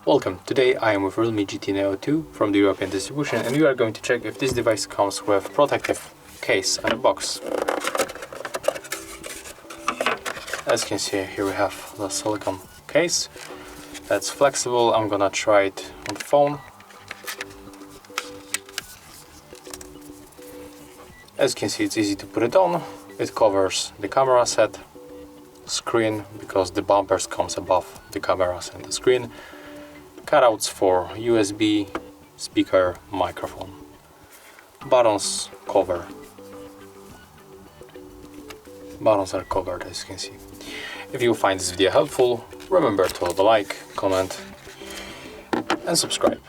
Welcome, today I am with REALME GT Neo 2 from the European distribution, and we are going to check if this device comes with protective case and a box. As you can see, here we have the silicone case that's flexible. I'm gonna try it on the phone. As you can see, it's easy to put it on. It covers the camera set, screen, because the bumpers comes above the cameras and the screen, cutouts for USB, speaker, microphone, buttons are covered, as you can see. If you find this video helpful, remember to leave a like, comment and subscribe.